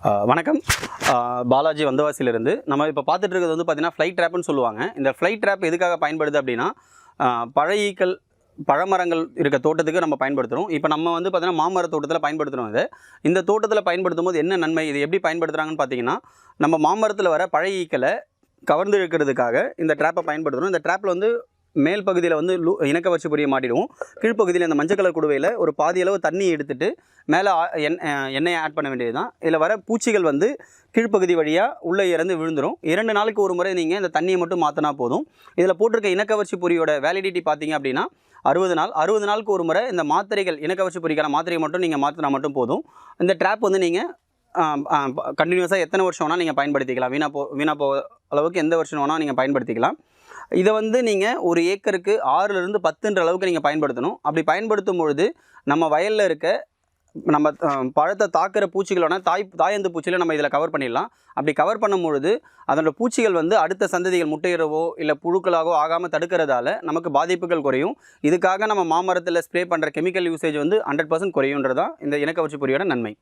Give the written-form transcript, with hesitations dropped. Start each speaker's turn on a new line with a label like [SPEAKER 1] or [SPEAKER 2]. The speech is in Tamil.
[SPEAKER 1] வணக்கம். பாலாஜி வந்தவாசியிலிருந்து நம்ம இப்போ பார்த்துட்டு இருக்கிறது வந்து பார்த்தீங்கன்னா ஃப்ளைட் ட்ராப்னு சொல்லுவாங்க. இந்த ஃப்ளைட் ட்ராப் எதுக்காக பயன்படுது அப்படின்னா, பழஈக்கள் பழமரங்கள் இருக்க தோட்டத்துக்கு நம்ம பயன்படுத்துகிறோம். இப்போ நம்ம வந்து பார்த்தீங்கன்னா மாமர தோட்டத்தில் பயன்படுத்துகிறோம். இந்த தோட்டத்தில் பயன்படுத்தும் போது என்ன நன்மை, இது எப்படி பயன்படுத்துகிறாங்கன்னு பார்த்தீங்கன்னா, நம்ம மாமரத்தில் வர பழஈக்களை கவர்ந்து இழுக்கிறதுக்காக இந்த ட்ராப்பை பயன்படுத்துகிறோம். இந்த ட்ராப்பில் வந்து மேல் பகுதியில் வந்து இணக்க வச்சு பொரிய மாட்டிடுவோம். கீழ்ப்பகுதியில் இந்த மஞ்சள் கலர் குடுவையில் ஒரு பாதி அளவு தண்ணி எடுத்துகிட்டு மேலே எண்ணெயை ஆட் பண்ண வேண்டியது தான். இதில் வர பூச்சிகள் வந்து கீழ்ப்பகுதி வழியாக உள்ளே இறந்து விழுந்துடும். 2 நாளுக்கு ஒரு முறை நீங்கள் இந்த தண்ணியை மட்டும் மாற்றினா போதும். இதில் போட்டிருக்க இணக்கவர்ச்சி பொரியோட வேலிடிட்டி பார்த்தீங்க அப்படின்னா 60 நாள். 60 நாளுக்கு ஒரு முறை இந்த மாத்திரைகள் இணக்கவர்ச்சி பொரிக்கான மாத்திரையை மட்டும் நீங்கள் மாற்றினா மட்டும் போதும். இந்த ட்ராப் வந்து நீங்கள் கண்டினியூஸாக எத்தனை வருஷம் வேணால் நீங்கள் பயன்படுத்திக்கலாம். வீணாக போக அளவுக்கு எந்த வருஷம் வேணால் நீங்கள் பயன்படுத்திக்கலாம். இதை வந்து நீங்கள் ஒரு ஏக்கருக்கு 6லிருந்து 10ன்ற அளவுக்கு நீங்கள் பயன்படுத்தணும். அப்படி பயன்படுத்தும் பொழுது நம்ம வயலில் இருக்க நம்ம பழத்தை தாக்குற பூச்சிகளோட தாயந்து பூச்சிகளை நம்ம இதில் கவர் பண்ணிடலாம். அப்படி கவர் பண்ணும் பொழுது அதோட பூச்சிகள் வந்து அடுத்த சந்ததிகள் முட்டையிடவோ இல்லை புழுக்களாகவோ ஆகாமல் தடுக்கிறதால நமக்கு பாதிப்புகள் குறையும். இதுக்காக நம்ம மாமரத்தில் ஸ்ப்ரே பண்ணுற கெமிக்கல் யூசேஜ் வந்து 100% குறையுன்றதான் இந்த இணக்கவர்ச்சி பொரியோட நன்மை.